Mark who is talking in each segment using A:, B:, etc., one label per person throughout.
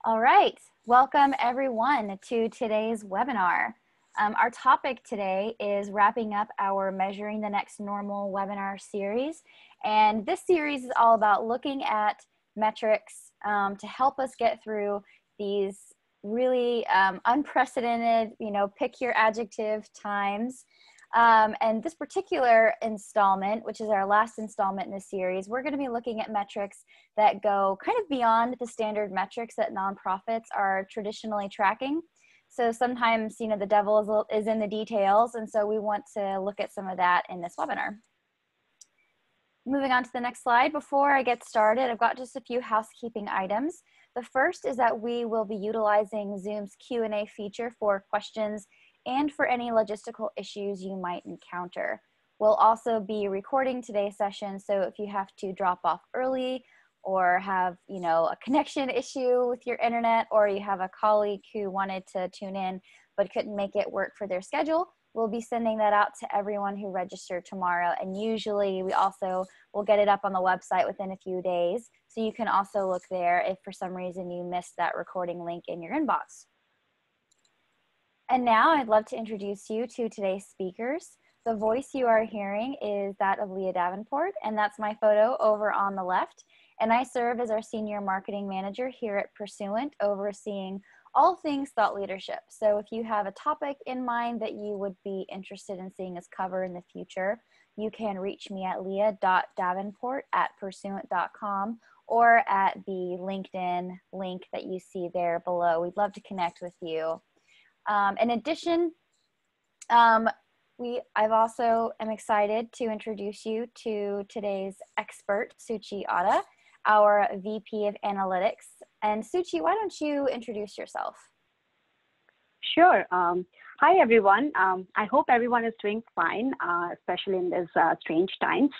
A: All right, welcome everyone to today's webinar. Our topic today is wrapping up our Measuring the Next Normal webinar series. And this series is all about looking at metrics to help us get through these really unprecedented, pick your adjective times. And this particular installment, which is our last installment in the series, we're going to be looking at metrics that go kind of beyond the standard metrics that nonprofits are traditionally tracking. So sometimes, the devil is in the details, and so we want to look at some of that in this webinar. Moving on to the next slide. Before I get started, I've got just a few housekeeping items. The first is that we will be utilizing Zoom's Q&A feature for questions and for any logistical issues you might encounter. We'll also be recording today's session, so if you have to drop off early or have a connection issue with your internet, or you have a colleague who wanted to tune in but couldn't make it work for their schedule, we'll be sending that out to everyone who registered tomorrow. And usually we also will get it up on the website within a few days, so you can also look there if for some reason you missed that recording link in your inbox. And now I'd love to introduce you to today's speakers. The voice you are hearing is that of Leah Davenport, and that's my photo over on the left. And I serve as our Senior Marketing Manager here at Pursuant, overseeing all things thought leadership. So if you have a topic in mind that you would be interested in seeing us cover in the future, you can reach me at leah.davenport@pursuant.com or at the LinkedIn link that you see there below. We'd love to connect with you. In addition, I've also am excited to introduce you to today's expert, Sucharita Otta, our VP of Analytics. And Suchi, why don't you introduce yourself?
B: Sure. Hi, everyone. I hope everyone is doing fine, especially in these strange times.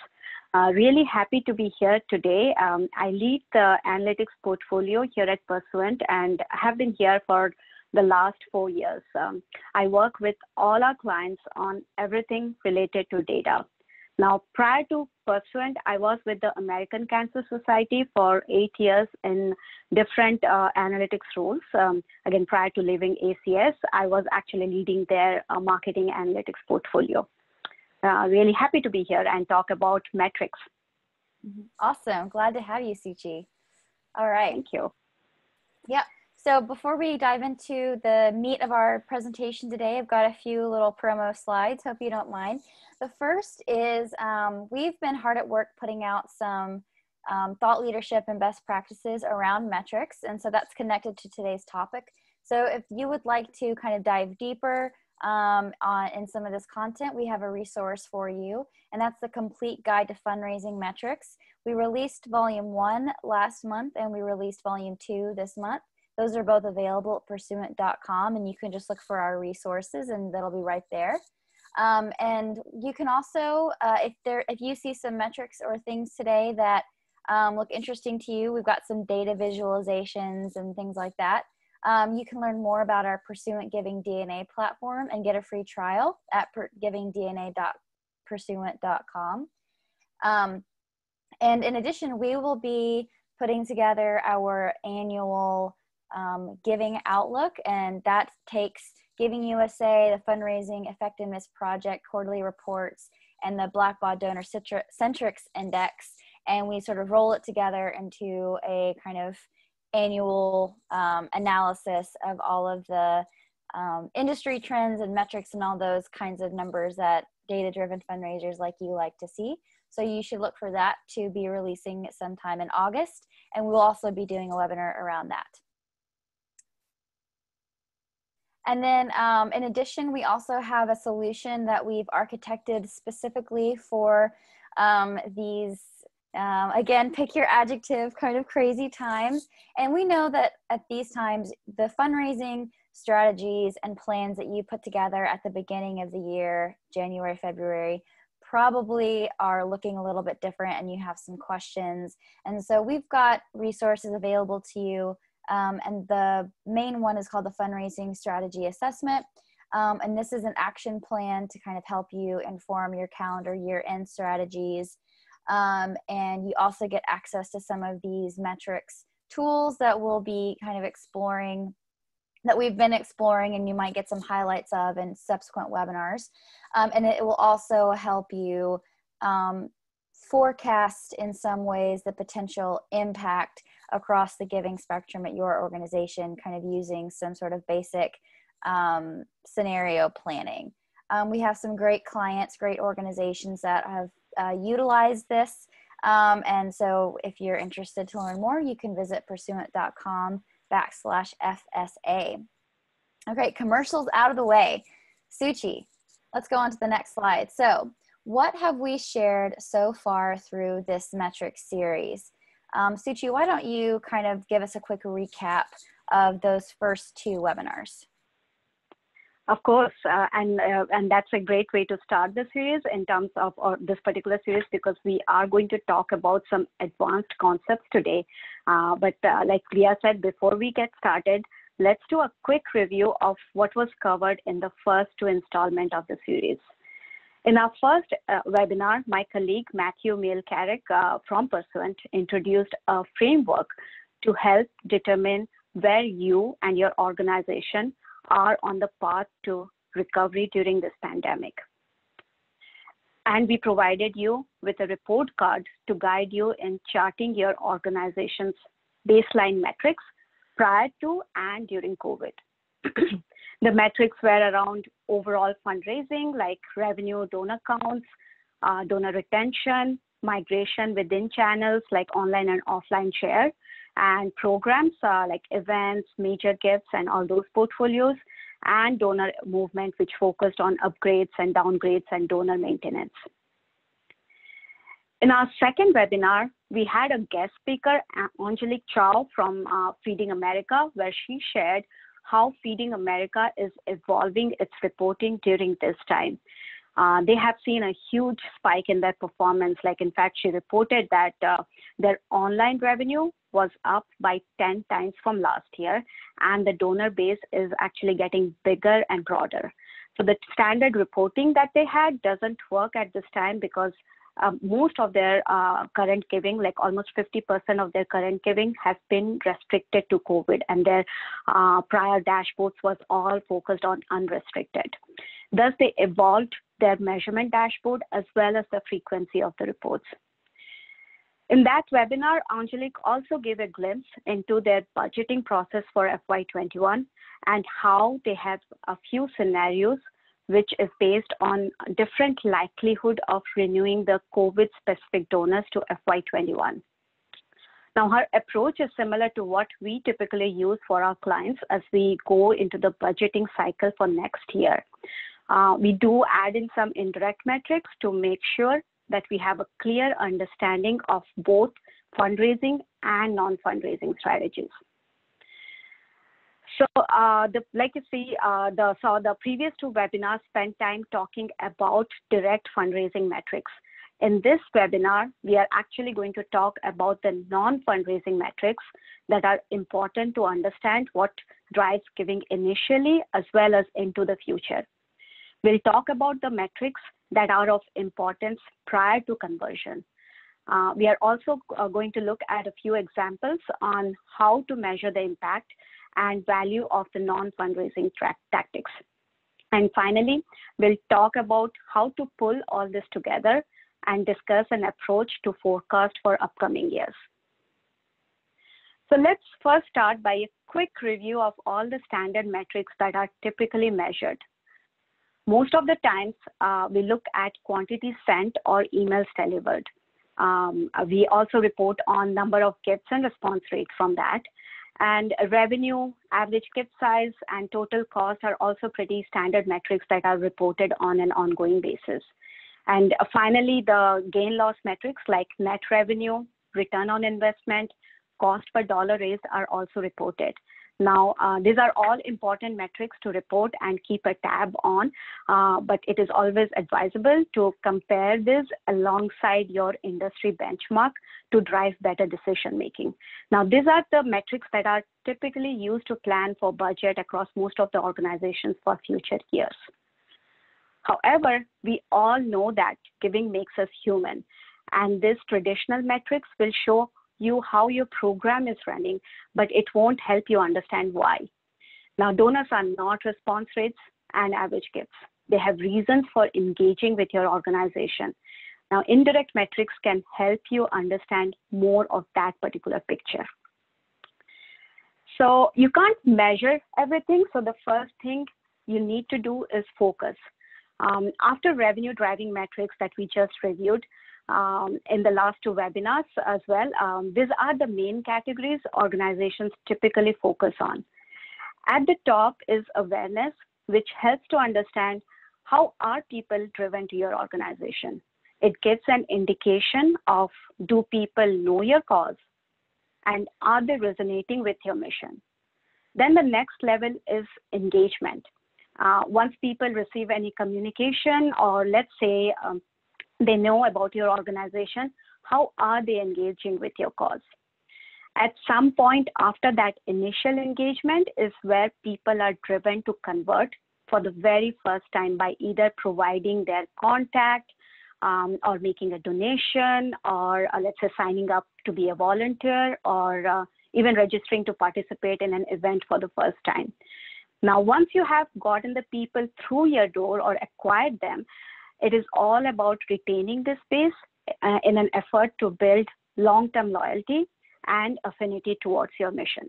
B: Really happy to be here today. I lead the analytics portfolio here at Pursuant and have been here for the last 4 years. I work with all our clients on everything related to data. Now, prior to Pursuant, I was with the American Cancer Society for 8 years in different analytics roles. Again, prior to leaving ACS, I was actually leading their marketing analytics portfolio. Really happy to be here and talk about metrics.
A: Awesome. Glad to have you, Suchi. All right.
B: Thank you.
A: Yeah. So before we dive into the meat of our presentation today, I've got a few little promo slides. Hope you don't mind. The first is we've been hard at work putting out some thought leadership and best practices around metrics. And so that's connected to today's topic. So if you would like to kind of dive deeper in some of this content, we have a resource for you. And that's the Complete Guide to Fundraising Metrics. We released volume 1 last month and we released volume 2 this month. Those are both available at pursuant.com, and you can just look for our resources and that'll be right there. And you can also, if you see some metrics or things today that look interesting to you, we've got some data visualizations and things like that. You can learn more about our Pursuant Giving DNA platform and get a free trial at givingdna.pursuant.com. And in addition, we will be putting together our annual Giving Outlook, and that takes Giving USA, the Fundraising Effectiveness Project quarterly reports, and the Blackbaud Donor Centrics Index, and we sort of roll it together into a kind of annual analysis of all of the industry trends and metrics and all those kinds of numbers that data-driven fundraisers like you like to see. So you should look for that to be releasing sometime in August, and we'll also be doing a webinar around that. And then in addition, we also have a solution that we've architected specifically for these, again, pick your adjective, kind of crazy times. And we know that at these times, the fundraising strategies and plans that you put together at the beginning of the year, January, February, probably are looking a little bit different and you have some questions. And so we've got resources available to you. And the main one is called the Fundraising Strategy Assessment. And this is an action plan to kind of help you inform your calendar year-end strategies. And you also get access to some of these metrics tools that we'll be kind of exploring, that we've been exploring, and you might get some highlights of in subsequent webinars. And it will also help you forecast in some ways the potential impact across the giving spectrum at your organization, kind of using some sort of basic scenario planning. We have some great clients, great organizations that have utilized this. And so if you're interested to learn more, you can visit pursuant.com/FSA. Okay, commercials out of the way. Suchi, let's go on to the next slide. So what have we shared so far through this metric series? Suchi, why don't you kind of give us a quick recap of those first 2 webinars?
B: Of course, and that's a great way to start the series in terms of this particular series, because we are going to talk about some advanced concepts today. But like Priya said, before we get started, let's do a quick review of what was covered in the first 2 installments of the series. In our first webinar, my colleague Matthew Mielcarrick from Pursuant introduced a framework to help determine where you and your organization are on the path to recovery during this pandemic. And we provided you with a report card to guide you in charting your organization's baseline metrics prior to and during COVID. The metrics were around overall fundraising, like revenue, donor counts, donor retention, migration within channels like online and offline share, and programs like events, major gifts, and all those portfolios, and donor movement, which focused on upgrades and downgrades and donor maintenance. In our second webinar, we had a guest speaker, Angelique Chow from Feeding America, where she shared how Feeding America is evolving its reporting during this time. They have seen a huge spike in their performance. Like, in fact, she reported that their online revenue was up by 10 times from last year, and the donor base is actually getting bigger and broader. So the standard reporting that they had doesn't work at this time, because most of their current giving, like almost 50% of their current giving, has been restricted to COVID, and their prior dashboards was all focused on unrestricted. Thus, they evolved their measurement dashboard as well as the frequency of the reports. In that webinar, Angelique also gave a glimpse into their budgeting process for FY21 and how they have a few scenarios which is based on different likelihood of renewing the COVID-specific donors to FY21. Now, her approach is similar to what we typically use for our clients as we go into the budgeting cycle for next year. We do add in some indirect metrics to make sure that we have a clear understanding of both fundraising and non-fundraising strategies. So, like you see, the previous 2 webinars spent time talking about direct fundraising metrics. In this webinar, we are actually going to talk about the non-fundraising metrics that are important to understand what drives giving initially as well as into the future. We'll talk about the metrics that are of importance prior to conversion. We are also going to look at a few examples on how to measure the impact and value of the non-fundraising tactics. And finally, we'll talk about how to pull all this together and discuss an approach to forecast for upcoming years. So let's first start by a quick review of all the standard metrics that are typically measured. Most of the times, we look at quantity sent or emails delivered. We also report on number of gifts and response rate from that. And revenue, average gift size, and total cost are also pretty standard metrics that are reported on an ongoing basis. And finally, the gain-loss metrics like net revenue, return on investment, cost per dollar raised are also reported. Now, these are all important metrics to report and keep a tab on, but it is always advisable to compare this alongside your industry benchmark to drive better decision making. Now, these are the metrics that are typically used to plan for budget across most of the organizations for future years. However, we all know that giving makes us human, and these traditional metrics will show you how your program is running, but it won't help you understand why. Now, donors are not response rates and average gifts. They have reasons for engaging with your organization. Now, indirect metrics can help you understand more of that particular picture. So you can't measure everything. So the first thing you need to do is focus. After revenue driving metrics that we just reviewed in the last two webinars as well, these are the main categories organizations typically focus on. At the top is awareness, which helps to understand how are people driven to your organization. It gives an indication of, do people know your cause and are they resonating with your mission? Then the next level is engagement. Once people receive any communication, or let's say they know about your organization, how are they engaging with your cause? At some point after that initial engagement is where people are driven to convert for the very first time by either providing their contact or making a donation, or let's say signing up to be a volunteer, or even registering to participate in an event for the first time. Now, once you have gotten the people through your door or acquired them, it is all about retaining this base in an effort to build long-term loyalty and affinity towards your mission.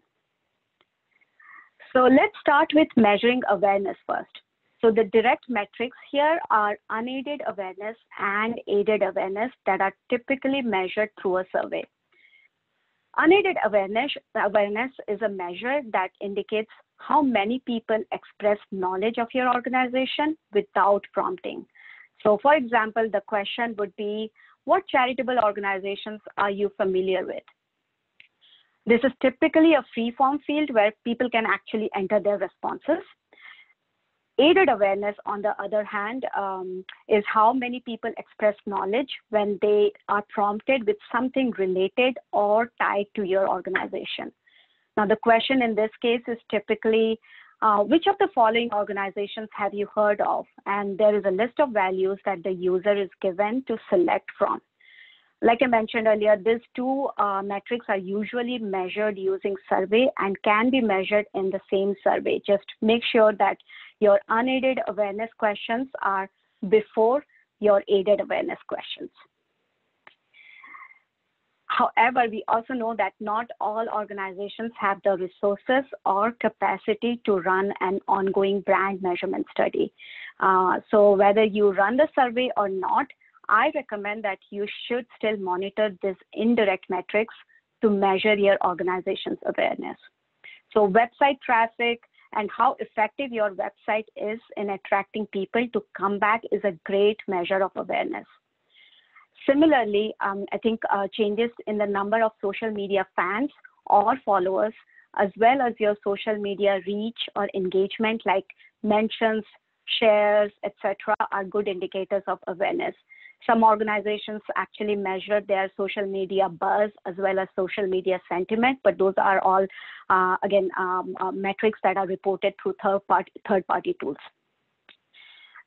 B: So let's start with measuring awareness first. So the direct metrics here are unaided awareness and aided awareness that are typically measured through a survey. Unaided awareness is a measure that indicates how many people express knowledge of your organization without prompting. So for example, the question would be, what charitable organizations are you familiar with? This is typically a free-form field where people can actually enter their responses. Aided awareness, on the other hand, is how many people express knowledge when they are prompted with something related or tied to your organization. Now, the question in this case is typically, which of the following organizations have you heard of? And there is a list of values that the user is given to select from. Like I mentioned earlier, these two metrics are usually measured using survey and can be measured in the same survey. Just make sure that your unaided awareness questions are before your aided awareness questions. However, we also know that not all organizations have the resources or capacity to run an ongoing brand measurement study. So whether you run the survey or not, I recommend that you should still monitor these indirect metrics to measure your organization's awareness. So website traffic and how effective your website is in attracting people to come back is a great measure of awareness. Similarly, I think changes in the number of social media fans or followers, as well as your social media reach or engagement like mentions, shares, etc., are good indicators of awareness. Some organizations actually measure their social media buzz as well as social media sentiment, but those are all, again, metrics that are reported through third-party tools.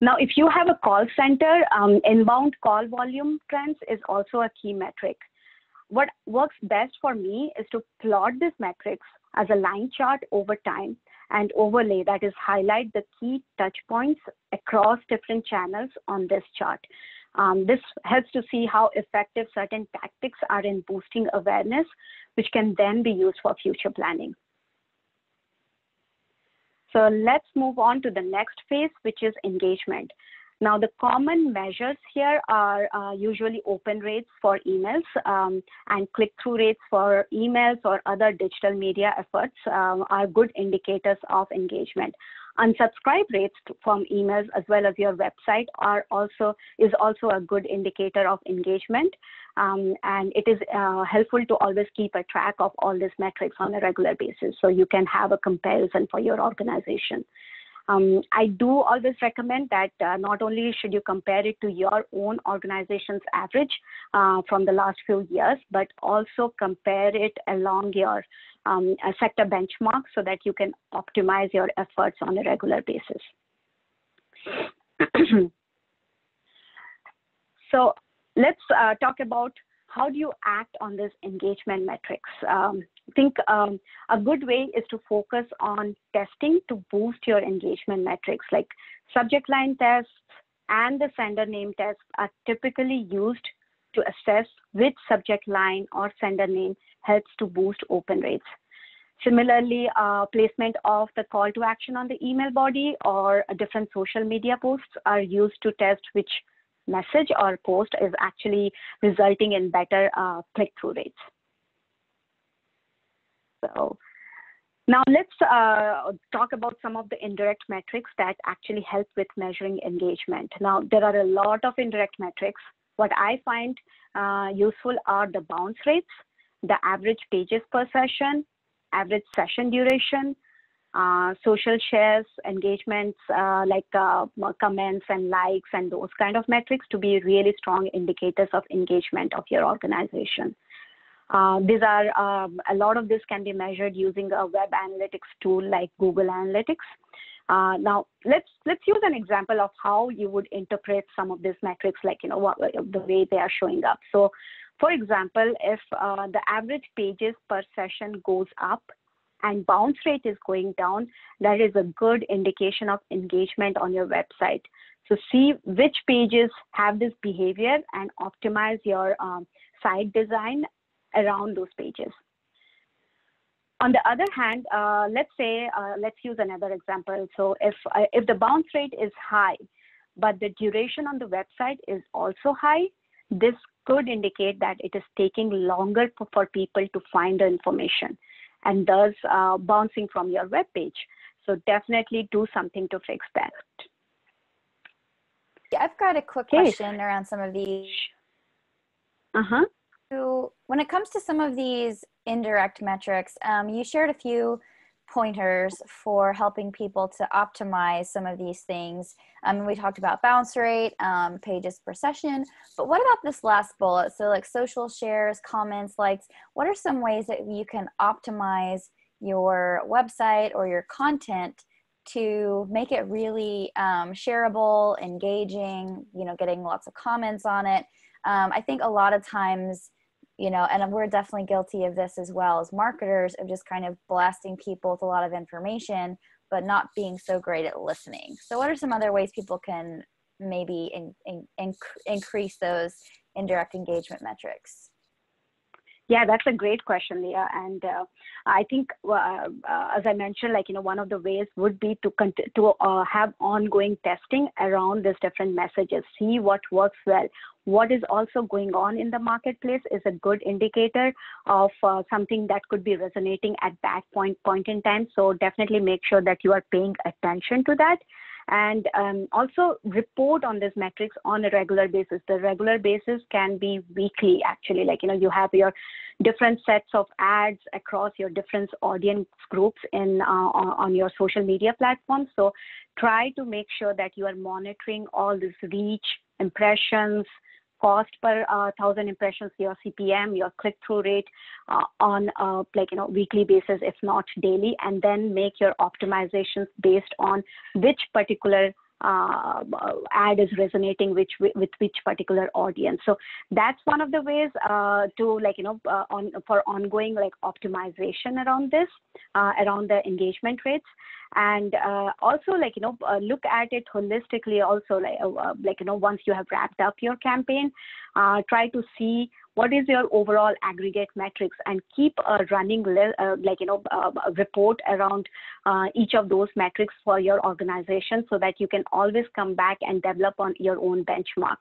B: Now, if you have a call center, inbound call volume trends is also a key metric. What works best for me is to plot these metrics as a line chart over time and overlay, that is, highlight the key touch points across different channels on this chart. This helps to see how effective certain tactics are in boosting awareness, which can then be used for future planning. So let's move on to the next phase, which is engagement. Now, the common measures here are usually open rates for emails and click-through rates for emails or other digital media efforts are good indicators of engagement. Unsubscribe rates from emails as well as your website is also a good indicator of engagement. And it is helpful to always keep a track of all these metrics on a regular basis so you can have a comparison for your organization. I do always recommend that not only should you compare it to your own organization's average from the last few years, but also compare it along your sector benchmark so that you can optimize your efforts on a regular basis. So let's talk about how do you act on this engagement metrics? I think a good way is to focus on testing to boost your engagement metrics, like subject line tests and the sender name tests are typically used to assess which subject line or sender name helps to boost open rates. Similarly, placement of the call to action on the email body or different social media posts are used to test which message or post is actually resulting in better click-through rates. So now let's talk about some of the indirect metrics that actually help with measuring engagement. Now, there are a lot of indirect metrics. What I find useful are the bounce rates, the average pages per session, average session duration, social shares, engagements like comments and likes and those kind of metrics to be really strong indicators of engagement of your organization. These are a lot of this can be measured using a web analytics tool like Google Analytics. Now let's use an example of how you would interpret some of these metrics, like the way they are showing up. So, for example, if the average pages per session goes up and bounce rate is going down, that is a good indication of engagement on your website. So see which pages have this behavior and optimize your site design around those pages. On the other hand, let's use another example. So if the bounce rate is high, but the duration on the website is also high, this could indicate that it is taking longer for people to find the information and thus bouncing from your web page. So definitely do something to fix that.
A: Yeah, I've got a quick question around some of these. So when it comes to some of these indirect metrics, you shared a few pointers for helping people to optimize some of these things. We talked about bounce rate, pages per session, but what about this last bullet? So like social shares, comments, likes, what are some ways that you can optimize your website or your content to make it really shareable, engaging, getting lots of comments on it? I think a lot of times, and we're definitely guilty of this as well as marketers, of just kind of blasting people with a lot of information, but not being so great at listening. So what are some other ways people can maybe increase those indirect engagement metrics?
B: Yeah, that's a great question, Leah. And I think, as I mentioned, one of the ways would be to have ongoing testing around these different messages, see what works well. What is also going on in the marketplace is a good indicator of something that could be resonating at that point in time. So definitely make sure that you are paying attention to that. And also report on these metrics on a regular basis. The regular basis can be weekly, actually. You have your different sets of ads across your different audience groups on your social media platforms. So try to make sure that you are monitoring all this reach, impressions, cost per 1,000 impressions, your CPM, your click-through rate on weekly basis, if not daily, and then make your optimizations based on which particular ad is resonating with which particular audience. So that's one of the ways for ongoing optimization around this, around the engagement rates. And also look at it holistically also, once you have wrapped up your campaign, try to see what is your overall aggregate metrics and keep a running a report around each of those metrics for your organization so that you can always come back and develop on your own benchmark.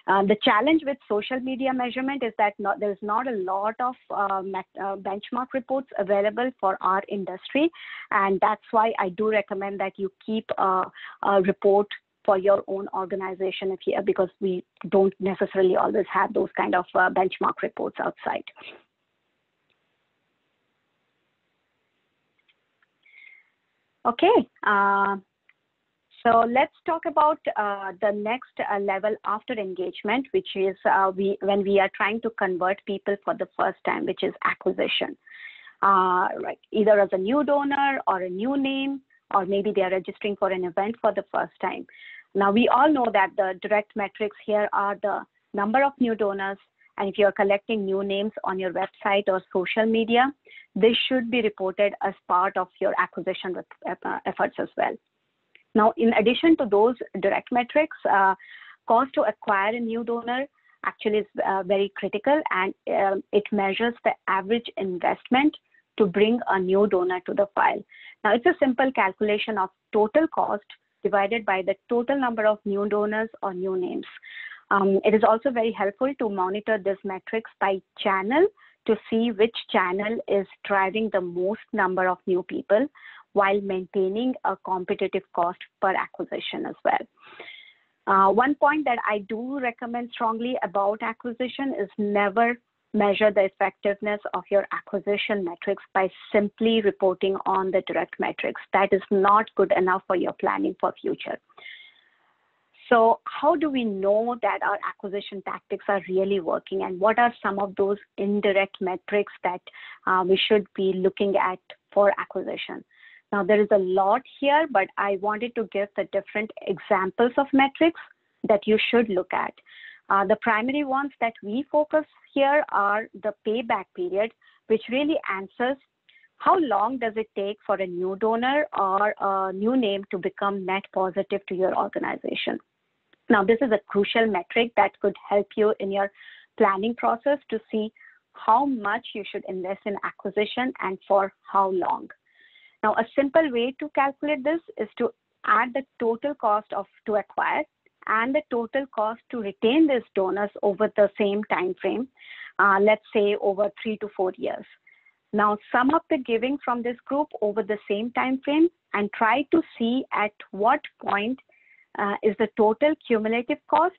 B: The challenge with social media measurement is that there's not a lot of benchmark reports available for our industry, and that's why I do recommend that you keep a report for your own organization because we don't necessarily always have those kind of benchmark reports outside. Okay. So let's talk about the next level after engagement, which is when we are trying to convert people for the first time, which is acquisition. Either as a new donor or a new name, or maybe they are registering for an event for the first time. Now, we all know that the direct metrics here are the number of new donors And if you're collecting new names on your website or social media, this should be reported as part of your acquisition efforts as well. Now, in addition to those direct metrics, cost to acquire a new donor actually is very critical, and it measures the average investment to bring a new donor to the file. Now, it's a simple calculation of total cost divided by the total number of new donors or new names. It is also very helpful to monitor these metrics by channel to see which channel is driving the most number of new people while maintaining a competitive cost per acquisition as well. One point that I do recommend strongly about acquisition is never measure the effectiveness of your acquisition metrics by simply reporting on the direct metrics. That is not good enough for your planning for future. So how do we know that our acquisition tactics are really working, and what are some of those indirect metrics that we should be looking at for acquisition? Now, there is a lot here, but I wanted to give the different examples of metrics that you should look at. The primary ones that we focus here are the payback period, which really answers how long does it take for a new donor or a new name to become net positive to your organization. Now, this is a crucial metric that could help you in your planning process to see how much you should invest in acquisition and for how long. Now, a simple way to calculate this is to add the total cost to acquire and the total cost to retain these donors over the same time frame, let's say over 3 to 4 years. Now, sum up the giving from this group over the same time frame and try to see at what point is the total cumulative cost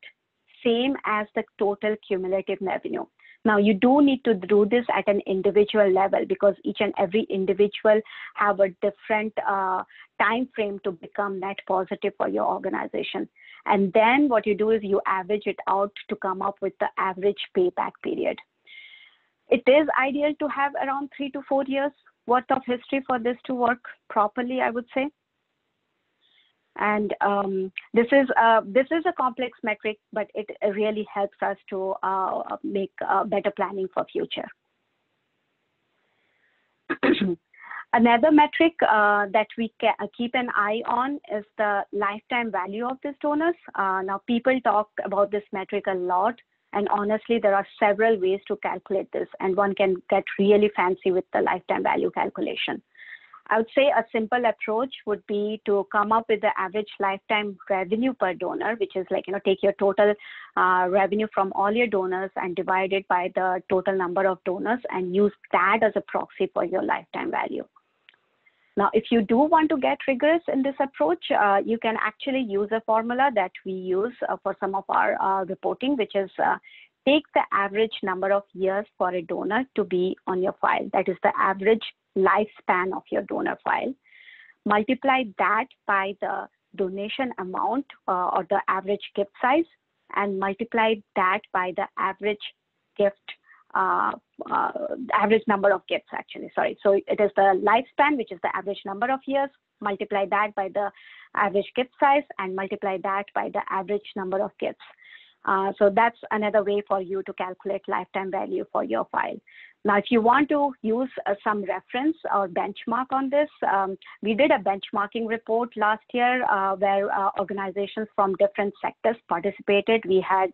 B: same as the total cumulative revenue. Now, you do need to do this at an individual level because each and every individual have a different time frame to become net positive for your organization. And then what you do is you average it out to come up with the average payback period. It is ideal to have around 3 to 4 years worth of history for this to work properly, I would say. And this is a complex metric, but it really helps us to make better planning for future. Another metric that we keep an eye on is the lifetime value of these donors. Now, people talk about this metric a lot, and honestly, there are several ways to calculate this, and one can get really fancy with the lifetime value calculation. I would say a simple approach would be to come up with the average lifetime revenue per donor, which is like, take your total revenue from all your donors and divide it by the total number of donors and use that as a proxy for your lifetime value. Now, if you do want to get rigorous in this approach, you can actually use a formula that we use for some of our reporting, which is take the average number of years for a donor to be on your file. That is the average lifespan of your donor file. Multiply that by the donation amount or the average gift size, and multiply that by the average gift, average number of gifts actually, sorry. So it is the lifespan, which is the average number of years, multiply that by the average gift size, and multiply that by the average number of gifts. So that's another way for you to calculate lifetime value for your file. Now, if you want to use some reference or benchmark on this, we did a benchmarking report last year where organizations from different sectors participated. We had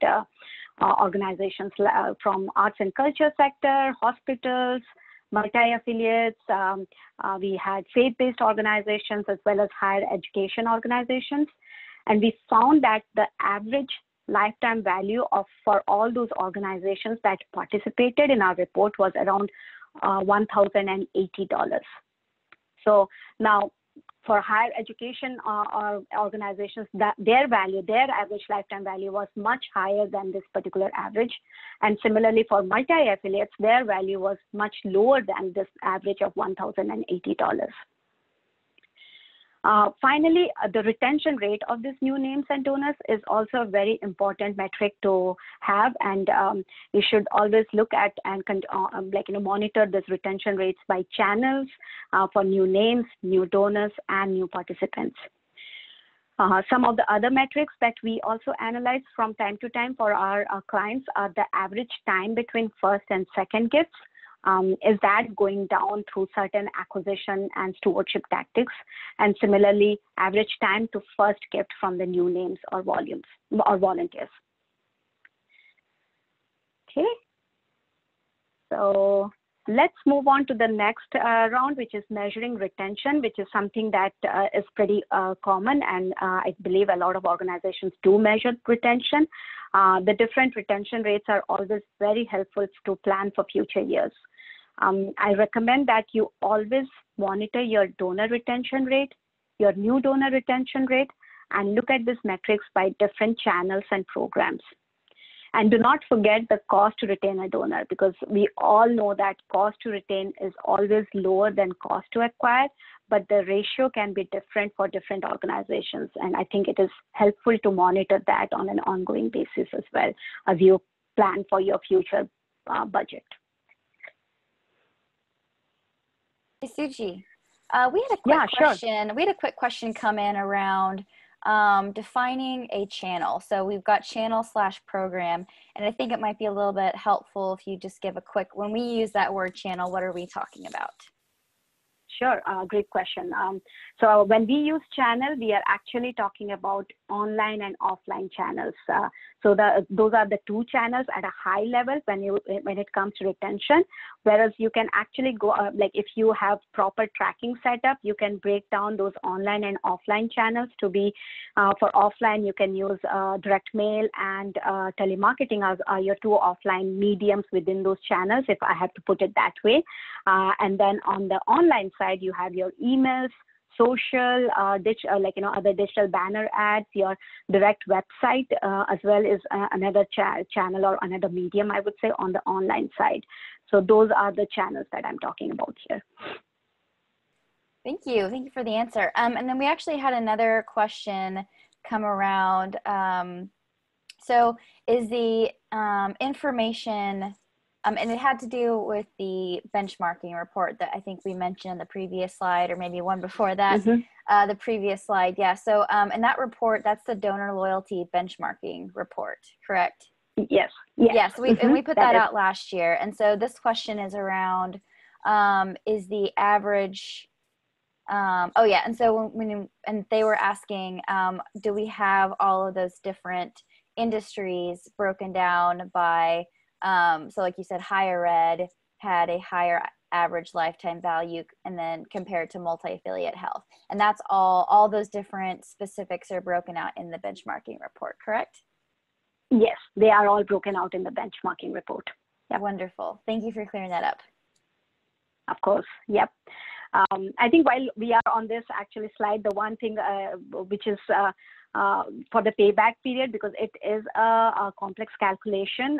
B: organizations from arts and culture sector, hospitals, multi-affiliates. We had faith-based organizations as well as higher education organizations. And we found that the average lifetime value for all those organizations that participated in our report was around $1,080. So now for higher education organizations, that their average lifetime value was much higher than this particular average. And similarly for multi-affiliates, their value was much lower than this average of $1,080. Finally, the retention rate of these new names and donors is also a very important metric to have, and you should always look at and monitor these retention rates by channels for new names, new donors, and new participants. Some of the other metrics that we also analyze from time to time for our clients are the average time between first and second gifts. Is that going down through certain acquisition and stewardship tactics? And similarly, average time to first gift from the new names or volumes or volunteers. Okay. So let's move on to the next round, which is measuring retention, which is something that is pretty common, and I believe a lot of organizations do measure retention. The different retention rates are always very helpful to plan for future years. I recommend that you always monitor your donor retention rate, your new donor retention rate, and look at these metrics by different channels and programs. And do not forget the cost to retain a donor, because we all know that cost to retain is always lower than cost to acquire, but the ratio can be different for different organizations. And I think it is helpful to monitor that on an ongoing basis as well as you plan for your future budget.
A: Hey, Suji, we had a quick question. Sure. We had a quick question come in around defining a channel. So we've got channel/program, and I think it might be a little bit helpful if you just give a quick, when we use that word channel, what are we talking about?
B: Sure, great question. So when we use channel, we are actually talking about online and offline channels. So those are the two channels at a high level when it comes to retention. Whereas you can actually go, like if you have proper tracking setup, you can break down those online and offline channels to be, for offline, you can use direct mail and telemarketing as are your two offline mediums within those channels, if I have to put it that way. And then on the online side, you have your emails, social, other digital banner ads, your direct website, as well as another channel or another medium, I would say, on the online side. So those are the channels that I'm talking about here.
A: Thank you. Thank you for the answer. And then we actually had another question come around. So is the information, and it had to do with the benchmarking report that I think we mentioned in the previous slide, or maybe one before that, the previous slide. Yeah, so in that report, that's the donor loyalty benchmarking report, correct?
B: Yes. Yes.
A: Yes, and we put that out last year. And so this question is around, is the average, oh yeah, and so and they were asking, do we have all of those different industries broken down by, so like you said, higher ed had a higher average lifetime value, and then compared to multi-affiliate health. And that's all those different specifics are broken out in the benchmarking report, correct?
B: Yes, they are all broken out in the benchmarking report.
A: Yep. Wonderful. Thank you for clearing that up.
B: Of course, yep. I think while we are on this actually slide, the one thing which is for the payback period, because it is a complex calculation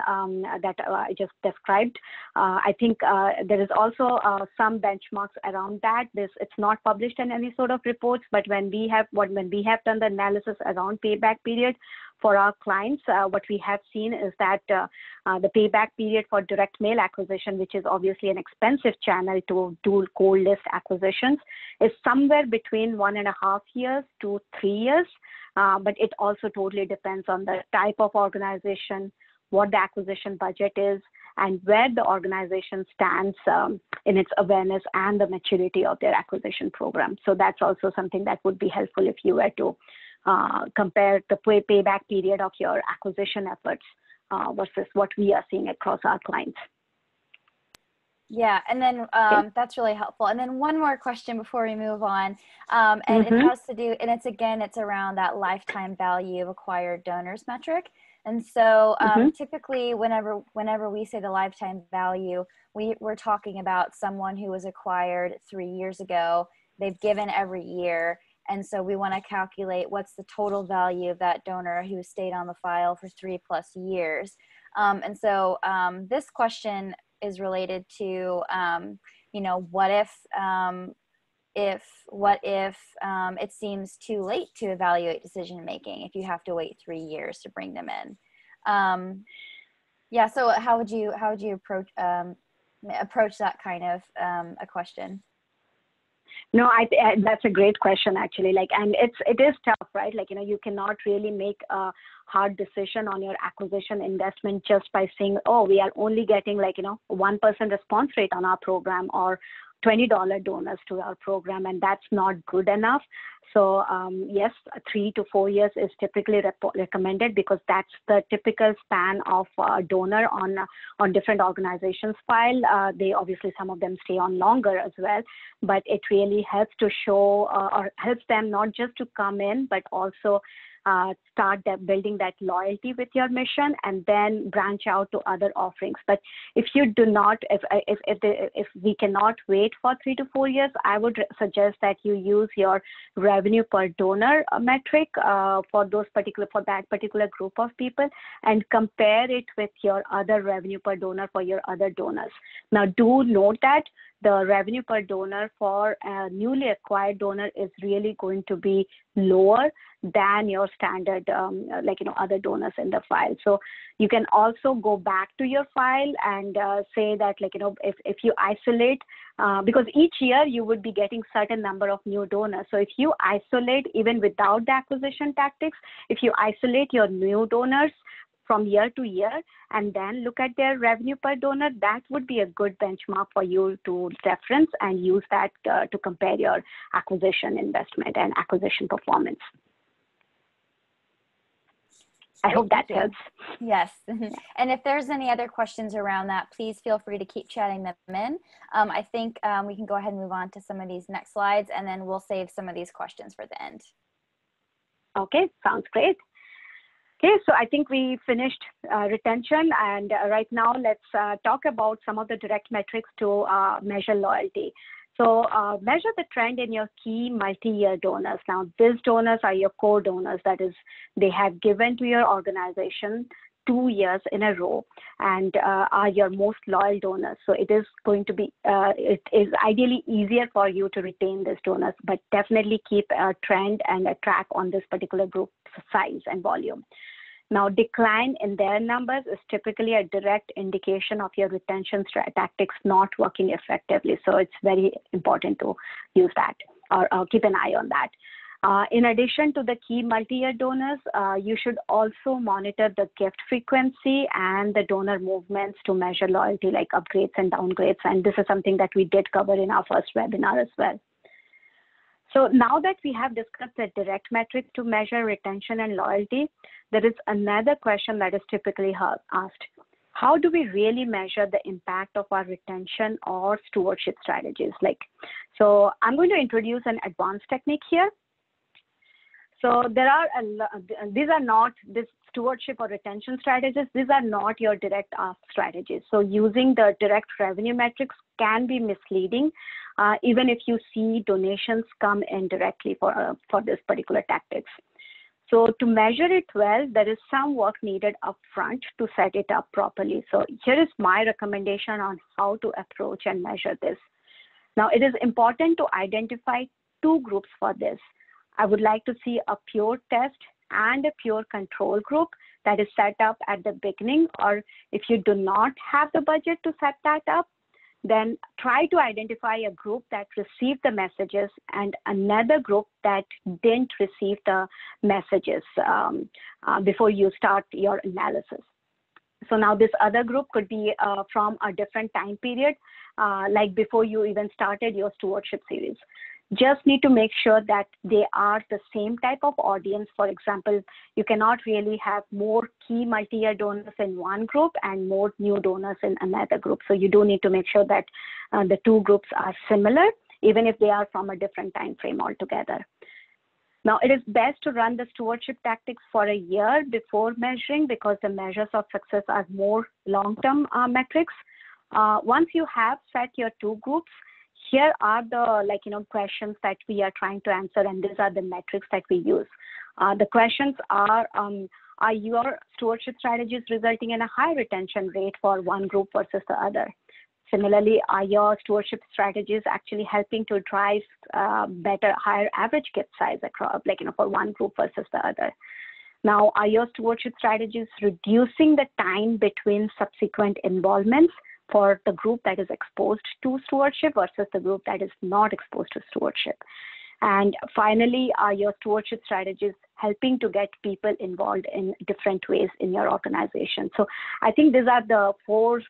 B: that I just described. I think there is also some benchmarks around that. It's not published in any sort of reports, but when we have done the analysis around payback period for our clients, what we have seen is that the payback period for direct mail acquisition, which is obviously an expensive channel to do cold list acquisitions, is somewhere between 1.5 years to 3 years. But it also totally depends on the type of organization, what the acquisition budget is, and where the organization stands in its awareness and the maturity of their acquisition program. So that's also something that would be helpful if you were to compare the payback period of your acquisition efforts versus what we are seeing across our clients.
A: Yeah, and then that's really helpful. And then one more question before we move on, and it has to do, and it's around that lifetime value of acquired donors metric. And so typically whenever we say the lifetime value, we're talking about someone who was acquired 3 years ago. They've given every year. And so we want to calculate what's the total value of that donor who stayed on the file for 3+ years. And so this question is related to, what if it seems too late to evaluate decision making if you have to wait 3 years to bring them in? Yeah. So how would you approach that kind of a question?
B: No, that's a great question actually. Like, and it is tough, right? Like, you cannot really make a hard decision on your acquisition investment just by saying, oh, we are only getting 1% response rate on our program, or $20 donors to our program, and that's not good enough. So yes, 3 to 4 years is typically recommended, because that's the typical span of donor on different organizations' file. They obviously, some of them stay on longer as well, but it really helps to show or helps them not just to come in, but also start building that loyalty with your mission, and then branch out to other offerings. But if you do not, if we cannot wait for 3 to 4 years, I would suggest that you use your revenue per donor metric for that particular group of people, and compare it with your other revenue per donor for your other donors. Now, do note that the revenue per donor for a newly acquired donor is really going to be lower than your standard, other donors in the file. So you can also go back to your file and say that, if you isolate, because each year you would be getting certain number of new donors. So if you isolate, even without the acquisition tactics, if you isolate your new donors from year to year and then look at their revenue per donor, that would be a good benchmark for you to reference and use that to compare your acquisition investment and acquisition performance. I hope that helps.
A: Yes. And if there's any other questions around that, please feel free to keep chatting them in. I think we can go ahead and move on to some of these next slides, and then we'll save some of these questions for the end.
B: Okay, sounds great. Okay, so I think we finished retention, and right now let's talk about some of the direct metrics to measure loyalty. So measure the trend in your key multi-year donors. Now, these donors are your core donors. That is, they have given to your organization 2 years in a row and are your most loyal donors. So it is going to be, it is ideally easier for you to retain these donors, but definitely keep a trend and a track on this particular group size and volume. Now, decline in their numbers is typically a direct indication of your retention tactics not working effectively. So it's very important to use that or keep an eye on that. In addition to the key multi-year donors, you should also monitor the gift frequency and the donor movements to measure loyalty, like upgrades and downgrades. And this is something that we did cover in our first webinar as well. So now that we have discussed the direct metrics to measure retention and loyalty, there is another question that is typically asked. How do we really measure the impact of our retention or stewardship strategies? So I'm going to introduce an advanced technique here. So there are these are not this stewardship or retention strategies. These are not your direct ask strategies. So using the direct revenue metrics can be misleading, even if you see donations come in directly for this particular tactics. So to measure it well, there is some work needed upfront to set it up properly. So here is my recommendation on how to approach and measure this. Now, it is important to identify 2 groups for this. I would like to see a pure test and a pure control group that is set up at the beginning, or if you do not have the budget to set that up, then try to identify a group that received the messages and another group that didn't receive the messages before you start your analysis. So now this other group could be from a different time period, like before you even started your stewardship series. Just need to make sure that they are the same type of audience. For example, you cannot really have more key multi-year donors in one group and more new donors in another group. So you do need to make sure that the 2 groups are similar, even if they are from a different time frame altogether. Now, it is best to run the stewardship tactics for a year before measuring, because the measures of success are more long-term metrics. Once you have set your 2 groups, here are the questions that we are trying to answer, and these are the metrics that we use. The questions are your stewardship strategies resulting in a high retention rate for one group versus the other? Similarly, are your stewardship strategies actually helping to drive higher average gift size across, for one group versus the other? Now, are your stewardship strategies reducing the time between subsequent involvements? for the group that is exposed to stewardship versus the group that is not exposed to stewardship. And finally, are your stewardship strategies helping to get people involved in different ways in your organization? So I think these are the 4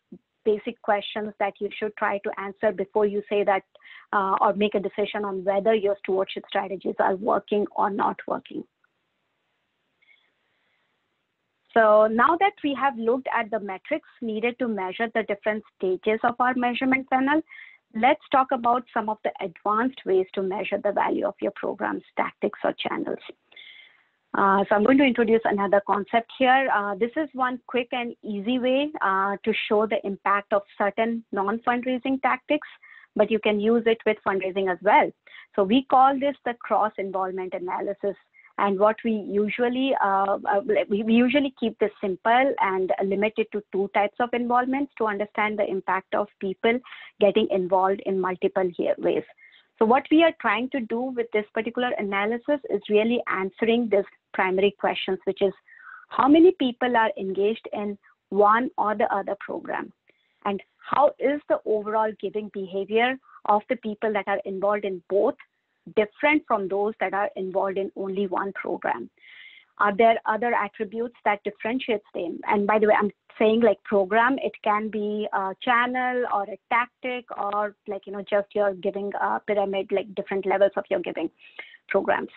B: basic questions that you should try to answer before you say that or make a decision on whether your stewardship strategies are working or not working. So now that we have looked at the metrics needed to measure the different stages of our measurement funnel, let's talk about some of the advanced ways to measure the value of your program's tactics or channels. So I'm going to introduce another concept here. This is one quick and easy way to show the impact of certain non-fundraising tactics, but you can use it with fundraising as well. So we call this the cross-involvement analysis. And what we usually keep this simple and limit it to 2 types of involvements to understand the impact of people getting involved in multiple ways. So what we are trying to do with this particular analysis is really answering this primary questions, which is how many people are engaged in one or the other program, and how is the overall giving behavior of the people that are involved in both different from those that are involved in only one program? Are there other attributes that differentiates them? And by the way, I'm saying like program, it can be a channel or a tactic or like, just your giving pyramid, like different levels of your giving programs.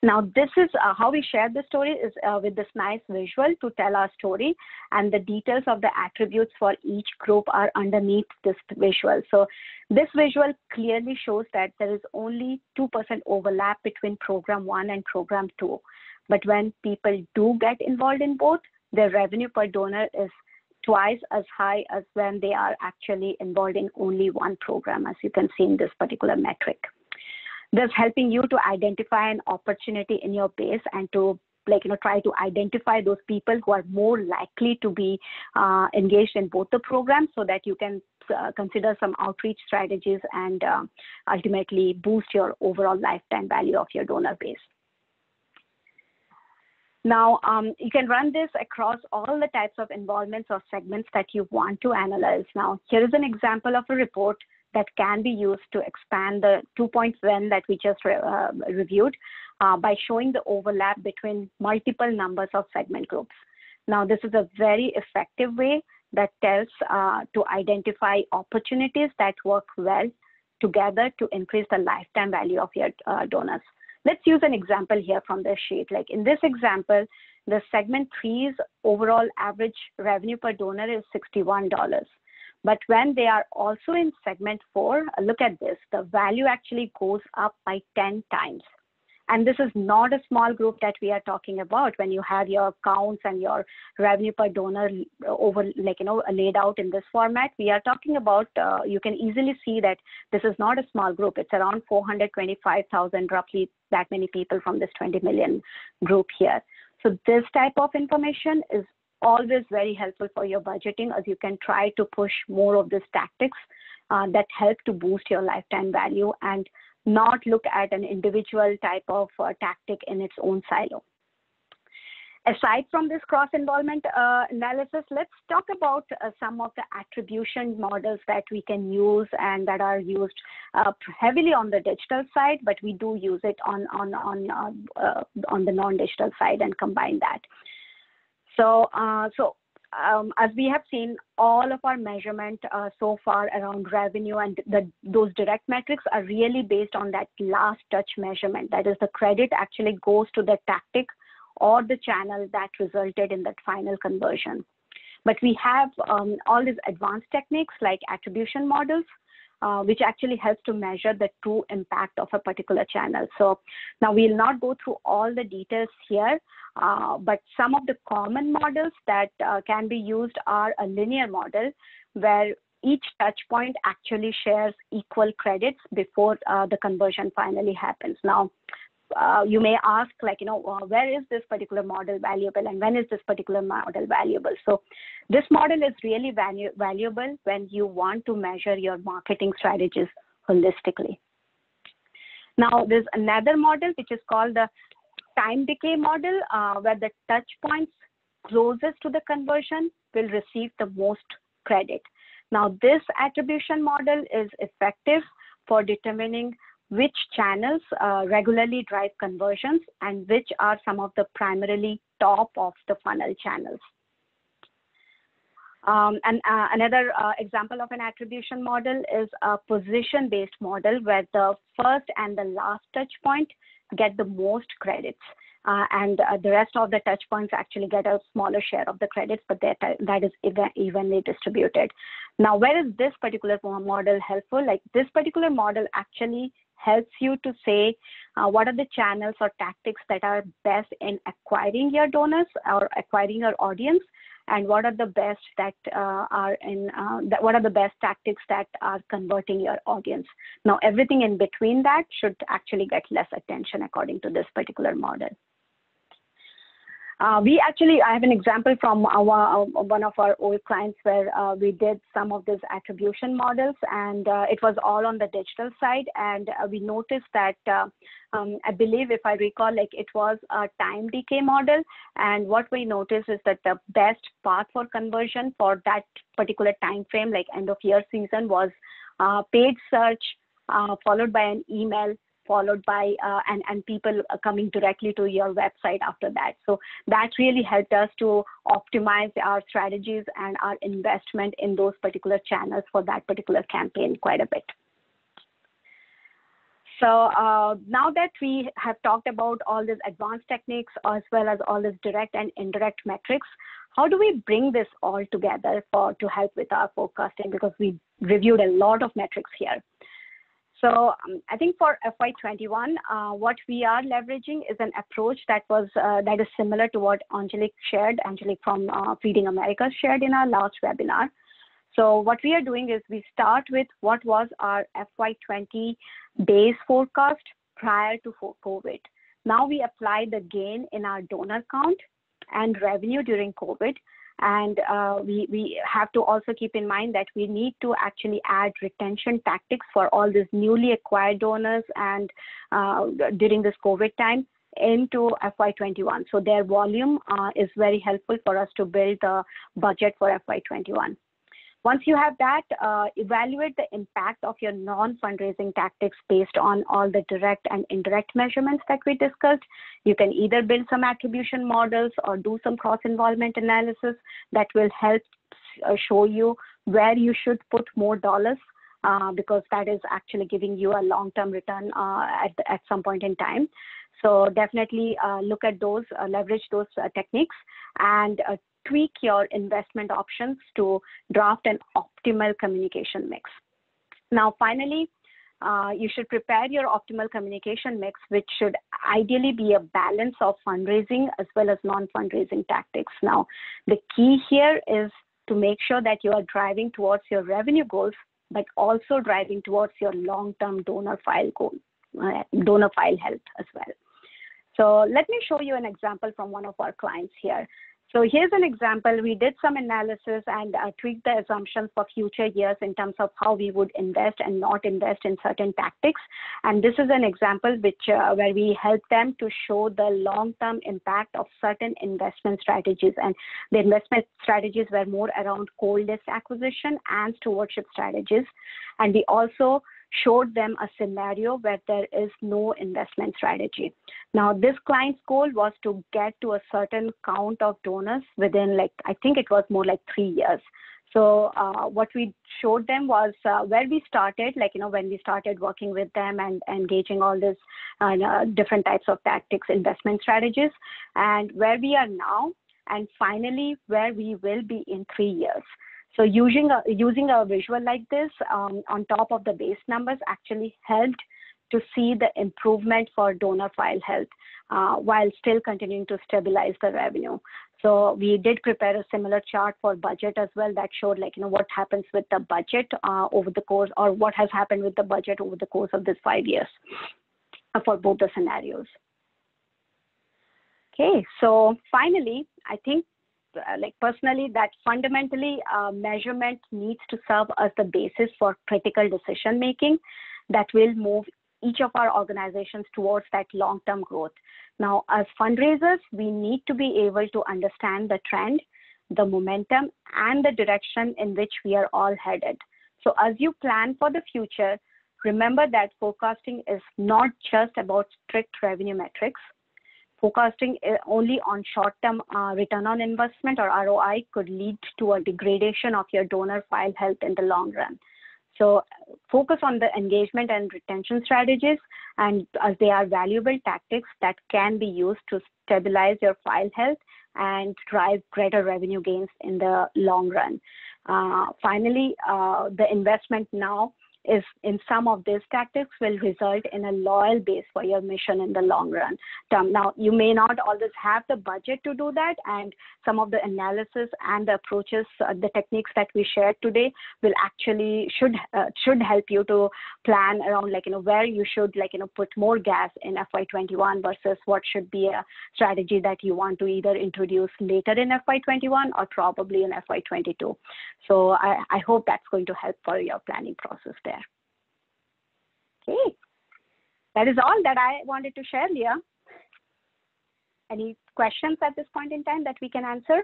B: Now, this is how we share the story is with this nice visual to tell our story, and the details of the attributes for each group are underneath this visual. So this visual clearly shows that there is only 2% overlap between program 1 and program 2. But when people do get involved in both, their revenue per donor is twice as high as when they are actually involved in only one program, as you can see in this particular metric. Thus helping you to identify an opportunity in your base and to try to identify those people who are more likely to be engaged in both the programs, so that you can consider some outreach strategies and ultimately boost your overall lifetime value of your donor base. Now, you can run this across all the types of involvements or segments that you want to analyze. Now, here is an example of a report that can be used to expand the 2-point win that we just reviewed by showing the overlap between multiple numbers of segment groups. Now, this is a very effective way that tells to identify opportunities that work well together to increase the lifetime value of your donors. Let's use an example here from this sheet. Like in this example, the segment 3's overall average revenue per donor is $61. But when they are also in segment 4, look at this, the value actually goes up by 10 times. And this is not a small group that we are talking about when you have your counts and your revenue per donor over, laid out in this format. We are talking about, you can easily see that this is not a small group. It's around 425,000, roughly that many people from this 20 million group here. So this type of information is always very helpful for your budgeting, as you can try to push more of these tactics that help to boost your lifetime value and not look at an individual type of tactic in its own silo. Aside from this cross-involvement analysis, let's talk about some of the attribution models that we can use and that are used heavily on the digital side, but we do use it on the non-digital side and combine that. So, as we have seen, all of our measurement so far around revenue and those direct metrics are really based on that last touch measurement. That is, the credit actually goes to the tactic or the channel that resulted in that final conversion. But we have all these advanced techniques like attribution models, which actually helps to measure the true impact of a particular channel. So now we'll not go through all the details here, but some of the common models that can be used are a linear model where each touch point actually shares equal credits before the conversion finally happens. Now, you may ask, where is this particular model valuable and when is this particular model valuable? So this model is really valuable when you want to measure your marketing strategies holistically. Now, there's another model which is called the time decay model, where the touch points closest to the conversion will receive the most credit. Now, this attribution model is effective for determining which channels regularly drive conversions and which are some of the primarily top of the funnel channels. Another example of an attribution model is a position-based model where the first and the last touch point get the most credits. And the rest of the touch points actually get a smaller share of the credits, but that is evenly distributed. Now, where is this particular model helpful? Like, this particular model actually helps you to say what are the channels or tactics that are best in acquiring your donors or acquiring your audience, and what are the best that what are the best tactics that are converting your audience. Now, everything in between that should actually get less attention according to this particular model. I have an example from one of our old clients where we did some of these attribution models, and it was all on the digital side. And we noticed that, I believe if I recall, like, it was a time decay model. And what we noticed is that the best path for conversion for that particular time frame, like end of year season, was paid search, followed by an email, followed by and people coming directly to your website after that. So that really helped us to optimize our strategies and our investment in those particular channels for that particular campaign quite a bit. So now that we have talked about all these advanced techniques as well as all these direct and indirect metrics, how do we bring this all together to help with our forecasting? Because we reviewed a lot of metrics here. So I think for FY21, what we are leveraging is an approach that is similar to what Angelique from Feeding America shared in our last webinar. So what we are doing is we start with what was our FY20 base forecast prior to COVID. Now we apply the gain in our donor count and revenue during COVID. And we have to also keep in mind that we need to actually add retention tactics for all these newly acquired donors and during this COVID time into FY21. So their volume is very helpful for us to build the budget for FY21. Once you have that, evaluate the impact of your non-fundraising tactics based on all the direct and indirect measurements that we discussed. You can either build some attribution models or do some cross-involvement analysis that will help show you where you should put more dollars because that is actually giving you a long-term return at some point in time. So definitely look at those, leverage those techniques, and tweak your investment options to draft an optimal communication mix. Now, finally, you should prepare your optimal communication mix, which should ideally be a balance of fundraising as well as non-fundraising tactics. Now, the key here is to make sure that you are driving towards your revenue goals, but also driving towards your long-term donor file goal, donor file health as well. So let me show you an example from one of our clients here. So here's an example. We did some analysis and tweaked the assumptions for future years in terms of how we would invest and not invest in certain tactics. And this is an example where we help them to show the long-term impact of certain investment strategies. And the investment strategies were more around cold list acquisition and stewardship strategies. And we also showed them a scenario where there is no investment strategy. Now, this client's goal was to get to a certain count of donors within, like, I think it was more like 3 years. So what we showed them was where we started, like, when we started working with them and engaging all this different types of tactics, investment strategies, and where we are now, and finally where we will be in 3 years. So using a visual like this on top of the base numbers actually helped to see the improvement for donor file health while still continuing to stabilize the revenue. So we did prepare a similar chart for budget as well that showed, like, what happens with the budget over the course, or what has happened with the budget over the course of this 5 years for both the scenarios. Okay, so finally, I think, like, personally, that fundamentally measurement needs to serve as the basis for critical decision making that will move each of our organizations towards that long-term growth. Now, as fundraisers, we need to be able to understand the trend, the momentum, and the direction in which we are all headed. So as you plan for the future, remember that forecasting is not just about strict revenue metrics. Forecasting only on short-term return on investment or ROI could lead to a degradation of your donor file health in the long run. So focus on the engagement and retention strategies, and as they are valuable tactics that can be used to stabilize your file health and drive greater revenue gains in the long run. Finally, the investment now is in some of these tactics will result in a loyal base for your mission in the long run. Now, you may not always have the budget to do that, and some of the analysis and the approaches, the techniques that we shared today will actually should help you to plan around where you should put more gas in FY21 versus what should be a strategy that you want to either introduce later in FY21 or probably in FY22. So I hope that's going to help for your planning process there. Okay, that is all that I wanted to share, Leah. Any questions at this point in time that we can answer?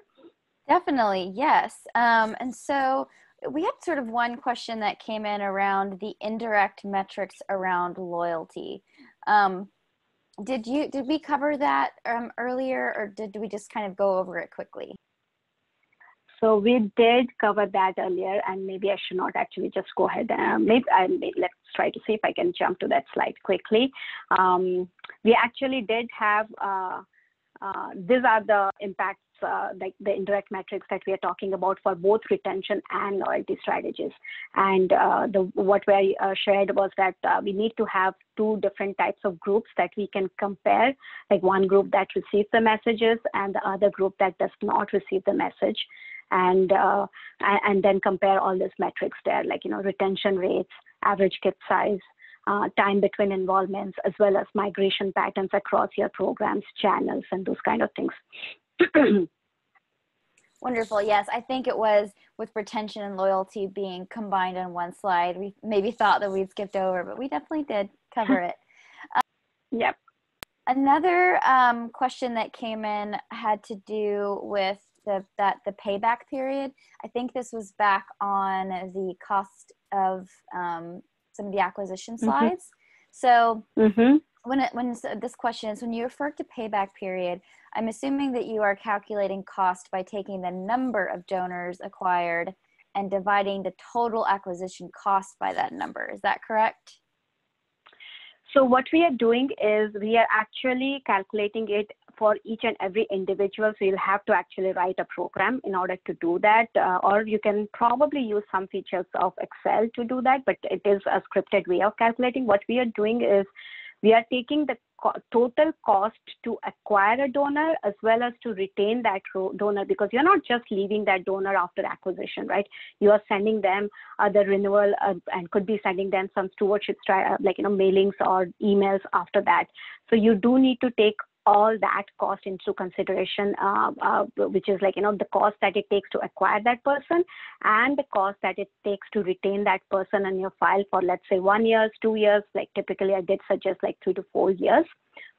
A: Definitely, yes. And so we had sort of one question that came in around the indirect metrics around loyalty. Did we cover that earlier, or did we just kind of go over it quickly?
B: So we did cover that earlier, and maybe I should not actually just go ahead. Let's try to see if I can jump to that slide quickly. We actually did have, these are the impacts, like the indirect metrics that we are talking about for both retention and loyalty strategies. And what we shared was that we need to have two different types of groups that we can compare, like one group that receives the messages and the other group that does not receive the message. And then compare all these metrics there, like, retention rates, average kit size, time between involvements, as well as migration patterns across your programs, channels, and those kind of things.
A: Wonderful. Yes, I think it was with retention and loyalty being combined on one slide. We maybe thought that we'd skipped over, but we definitely did cover it.
B: Yep.
A: Another question that came in had to do with the payback period. I think this was back on the cost of some of the acquisition slides. So when this question is, when you refer to payback period, I'm assuming that you are calculating cost by taking the number of donors acquired and dividing the total acquisition cost by that number. Is that correct?
B: So what we are doing is we are actually calculating it for each and every individual. So you'll have to actually write a program in order to do that, or you can probably use some features of Excel to do that, but it is a scripted way of calculating. What we are doing is we are taking the total cost to acquire a donor as well as to retain that donor, because you're not just leaving that donor after acquisition, right? You are sending them the renewal and could be sending them some stewardship, mailings or emails after that. So you do need to take all that cost into consideration, which is the cost that it takes to acquire that person and the cost that it takes to retain that person in your file for, let's say, 1 year, 2 years. Like typically I did suggest 3 to 4 years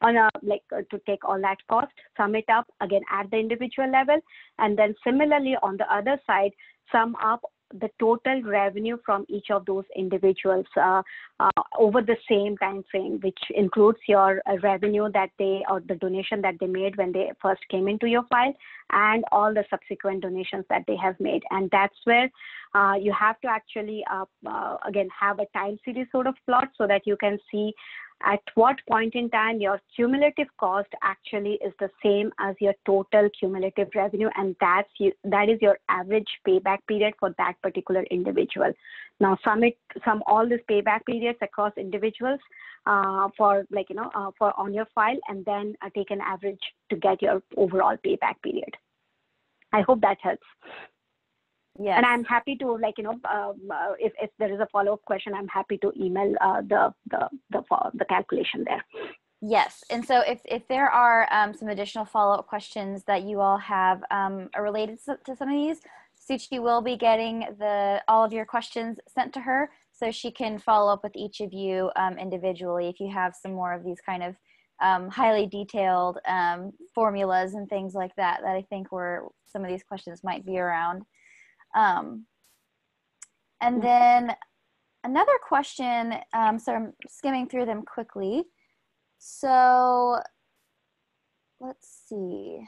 B: on to take all that cost, sum it up again at the individual level, and then similarly on the other side, sum up the total revenue from each of those individuals over the same time frame, which includes your revenue that they, or the donation that they made when they first came into your file, and all the subsequent donations that they have made. And that's where you have to actually again have a time series sort of plot so that you can see at what point in time your cumulative cost actually is the same as your total cumulative revenue, and that is your average payback period for that particular individual. Now sum all these payback periods across individuals for on your file, and then take an average to get your overall payback period. I hope that helps. Yes. And I'm happy to, if there is a follow-up question, I'm happy to email the calculation there.
A: Yes. And so if there are some additional follow-up questions that you all have related to some of these, Suchi will be getting all of your questions sent to her so she can follow up with each of you individually if you have some more of these kind of highly detailed formulas and things like that I think were some of these questions might be around. And then another question, so I'm skimming through them quickly. So let's see.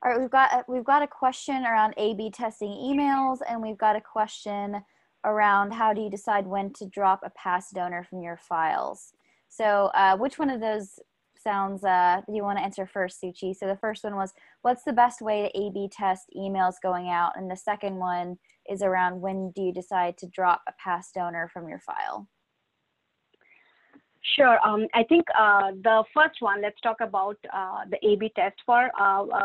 A: All right, we've got a question around A/B testing emails, and we've got a question around how do you decide when to drop a past donor from your files. So which one of those sounds, do you want to answer first, Suchi? So the first one was, what's the best way to A/B test emails going out? And the second one is around when do you decide to drop a past donor from your file?
B: Sure. I think the first one, let's talk about the A/B test for,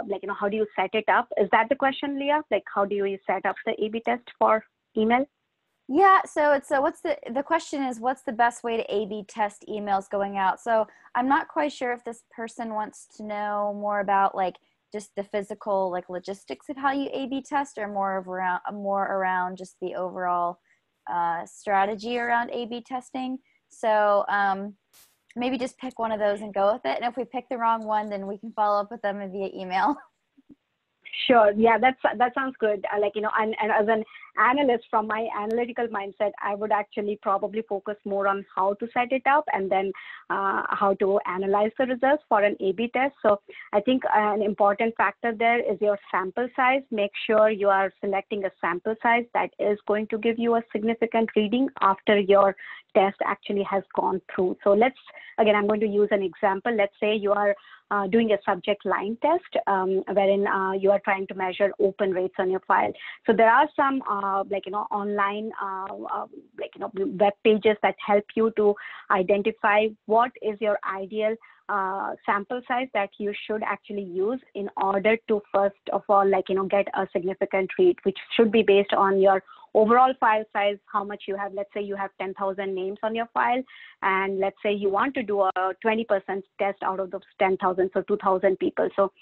B: like, how do you set it up? Is that the question, Leah? Like, how do you set up the A/B test for email?
A: Yeah, so it's what's the question is, what's the best way to A/B test emails going out? So I'm not quite sure if this person wants to know more about like just the physical like logistics of how you A/B test, or more around just the overall strategy around A/B testing. So maybe just pick one of those and go with it. And if we pick the wrong one, then we can follow up with them via email.
B: Sure. Yeah, that sounds good. Like, and as an analyst, from my analytical mindset, I would actually probably focus more on how to set it up and then how to analyze the results for an A/B test. So I think an important factor there is your sample size. Make sure you are selecting a sample size that is going to give you a significant reading after your test actually has gone through. So again, I'm going to use an example. Let's say you are doing a subject line test wherein you are trying to measure open rates on your file. So there are some online web pages that help you to identify what is your ideal sample size that you should actually use in order to first of all get a significant read, which should be based on your overall file size, how much you have. Let's say you have 10,000 names on your file, and let's say you want to do a 20% test out of those 10,000, so 2,000 people. So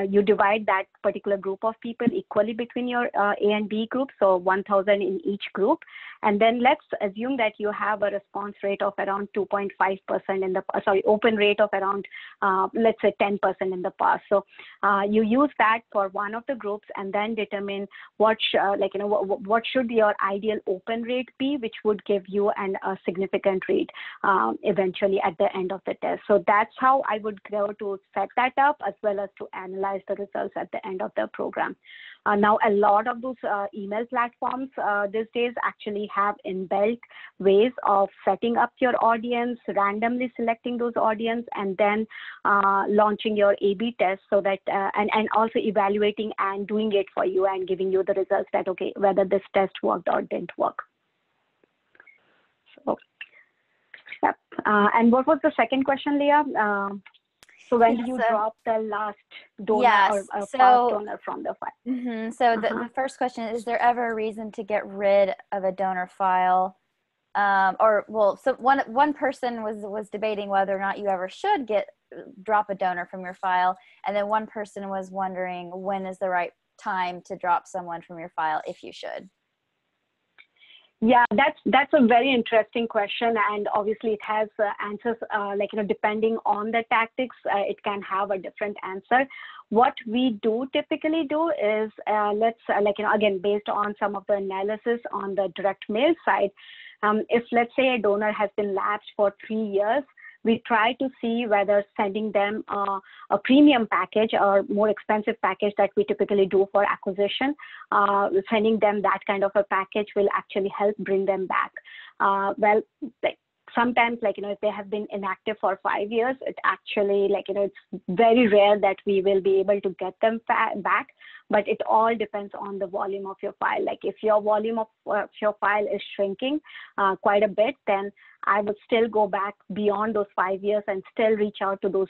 B: you divide that particular group of people equally between your A and B group, so 1,000 in each group. And then let's assume that you have a response rate of around 2.5% open rate of around, let's say 10% in the past. So you use that for one of the groups and then determine what should your ideal open rate be, which would give you a significant rate eventually at the end of the test. So that's how I would go to set that up, as well as to analyze the results at the end of the program. Now, a lot of those email platforms these days actually have inbuilt ways of setting up your audience, randomly selecting those audience, and then launching your A/B test, so that and also evaluating and doing it for you and giving you the results that, okay, whether this test worked or didn't work. So, yep. And what was the second question, Leah? So when do you drop the last donor or past donor from the file?
A: So the first question is there ever a reason to get rid of a donor file? So one person was debating whether or not you ever should drop a donor from your file, and then one person was wondering when is the right time to drop someone from your file, if you should.
B: Yeah, that's a very interesting question, and obviously it has answers. Depending on the tactics, it can have a different answer. What we do typically do is again, based on some of the analysis on the direct mail side, if let's say a donor has been lapsed for 3 years, we try to see whether sending them a premium package or more expensive package that we typically do for acquisition, sending them that kind of a package will actually help bring them back. Sometimes, if they have been inactive for 5 years, it actually, it's very rare that we will be able to get them back, but it all depends on the volume of your file. Like if your volume of your file is shrinking quite a bit, then I would still go back beyond those 5 years and still reach out to those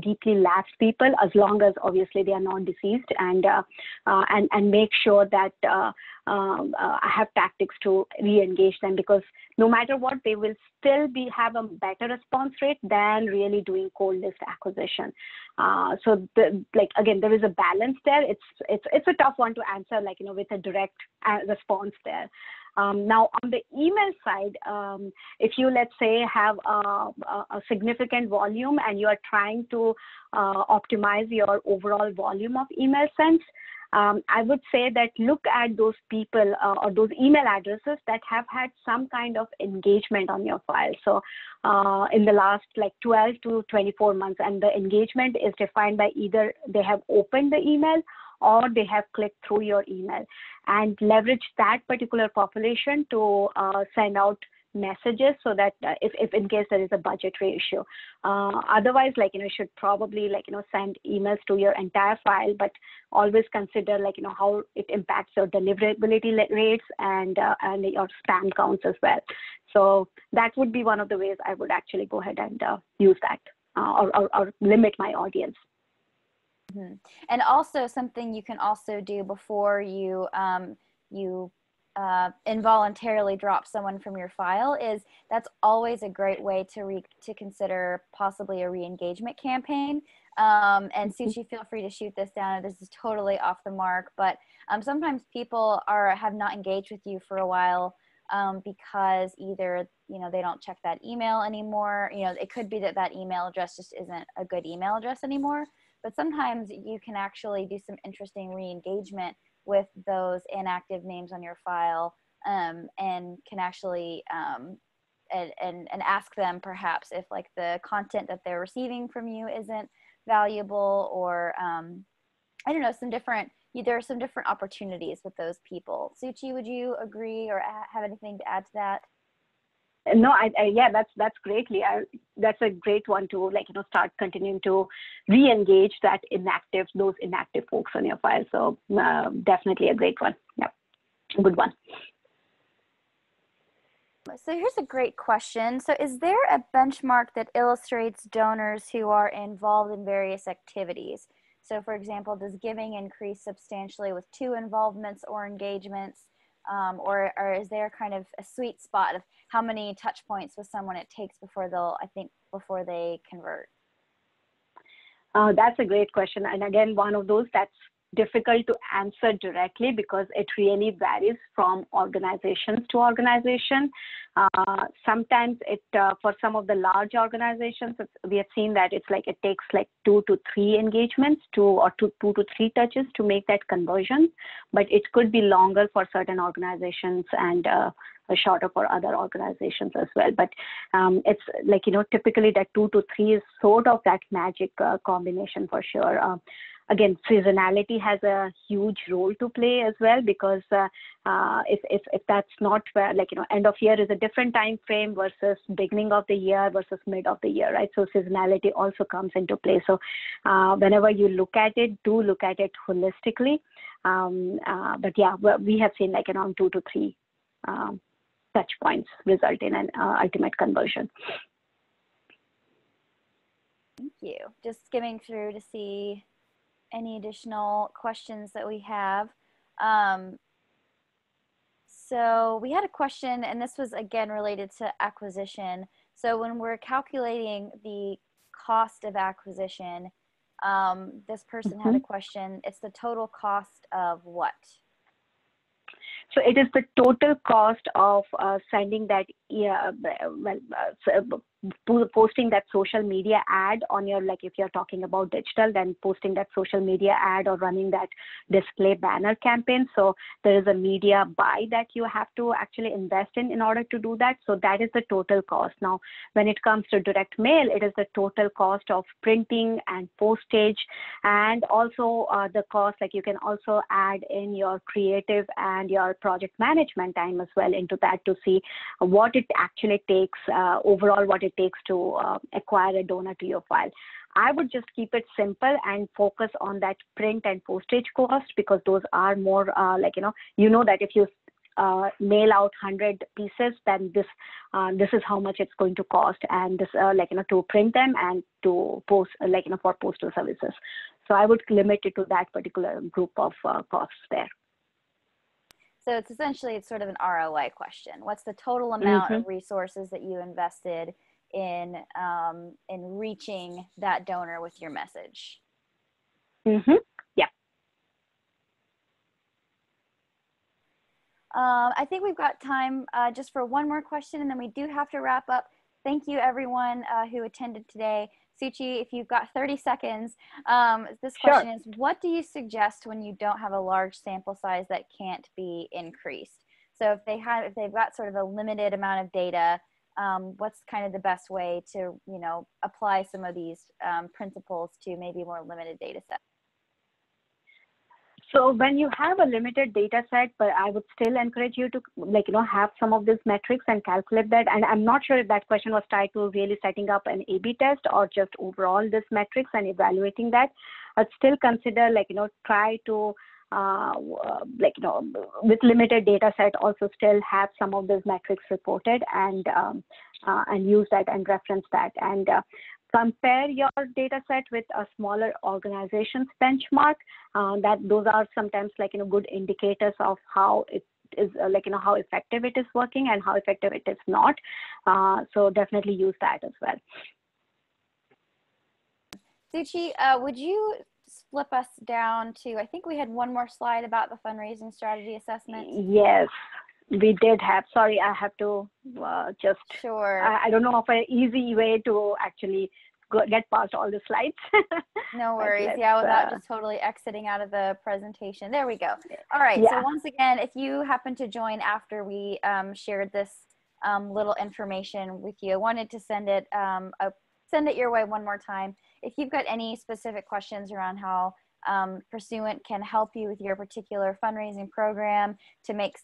B: deeply lapsed people, as long as obviously they are not deceased, and make sure that I have tactics to re-engage them, because no matter what, they will still have a better response rate than really doing cold list acquisition. So again, there is a balance there. It's a tough one to answer, with a direct response there. Now, on the email side, if you, let's say, have a significant volume and you are trying to optimize your overall volume of email sends, I would say that look at those people or those email addresses that have had some kind of engagement on your file. So in the last like 12 to 24 months, and the engagement is defined by either they have opened the email or they have clicked through your email, and leverage that particular population to send out messages so that if in case there is a budgetary issue. Otherwise, like, you should probably, like, send emails to your entire file, but always consider, like, how it impacts your deliverability rates and your spam counts as well. So that would be one of the ways I would actually go ahead and use that or limit my audience.
A: Mm-hmm. And also something you can also do before you involuntarily drop someone from your file is that's always a great way to consider possibly a re-engagement campaign. And Suchi, feel free to shoot this down. This is totally off the mark, but sometimes people have not engaged with you for a while because either they don't check that email anymore. It could be that email address just isn't a good email address anymore. But sometimes you can actually do some interesting re-engagement with those inactive names on your file, and can actually and ask them perhaps if like the content that they're receiving from you isn't valuable, or I don't know, there are some different opportunities with those people. Suchi, would you agree or have anything to add to that?
B: No, yeah, that's greatly. That's a great one to, like, start continuing to re-engage those inactive folks on your file. So definitely a great one. Yeah, good one.
A: So here's a great question. So is there a benchmark that illustrates donors who are involved in various activities? So for example, does giving increase substantially with 2 involvements or engagements? Or is there kind of a sweet spot of how many touch points with someone it takes before they convert?
B: That's a great question. And again, one of those that's difficult to answer directly because it really varies from organizations to organization. Sometimes for some of the large organizations, we have seen that it takes like 2 to 3 engagements, 2 to 3 touches to make that conversion, but it could be longer for certain organizations and shorter for other organizations as well. But it's like, typically that 2 to 3 is sort of that magic combination for sure. Again, seasonality has a huge role to play as well, because if that's not where, like, end of year is a different time frame versus beginning of the year versus mid of the year, right? So seasonality also comes into play. So whenever you look at it, do look at it holistically. But yeah, we have seen like around 2 to 3 touch points result in an ultimate conversion.
A: Thank you. Just skimming through to see any additional questions that we have. So we had a question, and this was again related to acquisition. So when we're calculating the cost of acquisition, this person had a question. It's the total cost of what?
B: So it is the total cost of sending that, posting that social media ad on your, like if you're talking about digital, then posting that social media ad or running that display banner campaign. So there is a media buy that you have to actually invest in order to do that. So that is the total cost. Now, when it comes to direct mail, it is the total cost of printing and postage, and also the cost, like you can also add in your creative and your project management time as well into that to see what it actually takes, overall what it takes to acquire a donor to your file. I would just keep it simple and focus on that print and postage cost, because those are more that if you mail out 100 pieces, then this is how much it's going to cost, and this to print them and to post for postal services. So I would limit it to that particular group of costs there.
A: So it's essentially, it's sort of an ROI question. What's the total amount of resources that you invested in reaching that donor with your message?
B: Yeah.
A: I think we've got time just for one more question, and then we do have to wrap up. Thank you, everyone who attended today. Suchi, if you've got 30 seconds, this question is, what do you suggest when you don't have a large sample size that can't be increased? So if they've got sort of a limited amount of data, what's kind of the best way to, apply some of these principles to maybe a more limited data set?
B: So when you have a limited data set, but I would still encourage you to have some of these metrics and calculate that. And I'm not sure if that question was tied to really setting up an A/B test or just overall this metrics and evaluating that. I'd still consider try to with limited data set also still have some of those metrics reported and use that and reference that and compare your data set with a smaller organization's benchmark. Those are sometimes good indicators of how it is how effective it is working and how effective it is not. So definitely use that as well.
A: Suchi, would you flip us down to, I think we had one more slide about the fundraising strategy assessment.
B: Yes, we did have. Sorry, I have to just.
A: Sure.
B: I don't know of an easy way to actually get past all the slides.
A: No worries. Yeah, without just totally exiting out of the presentation. There we go. All right. Yeah. So once again, if you happen to join after we shared this little information with you, I wanted to send it your way one more time. If you've got any specific questions around how Pursuant can help you with your particular fundraising program to make,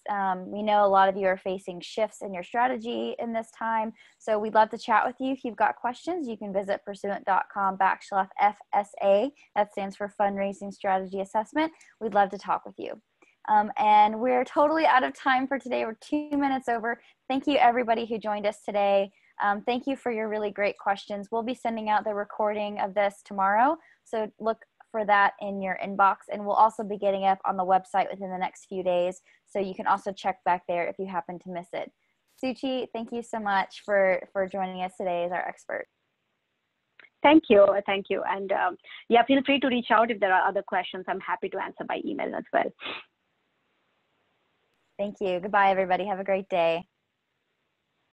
A: we know a lot of you are facing shifts in your strategy in this time. So we'd love to chat with you. If you've got questions, you can visit pursuant.com/FSA. That stands for Fundraising Strategy Assessment. We'd love to talk with you. And we're totally out of time for today. We're 2 minutes over. Thank you everybody who joined us today. Thank you for your really great questions. We'll be sending out the recording of this tomorrow. So look for that in your inbox, and we'll also be getting up on the website within the next few days. So you can also check back there if you happen to miss it. Suchi, thank you so much for joining us today as our expert.
B: Thank you. Thank you. And yeah, feel free to reach out if there are other questions. I'm happy to answer by email as well.
A: Thank you. Goodbye, everybody. Have a great day.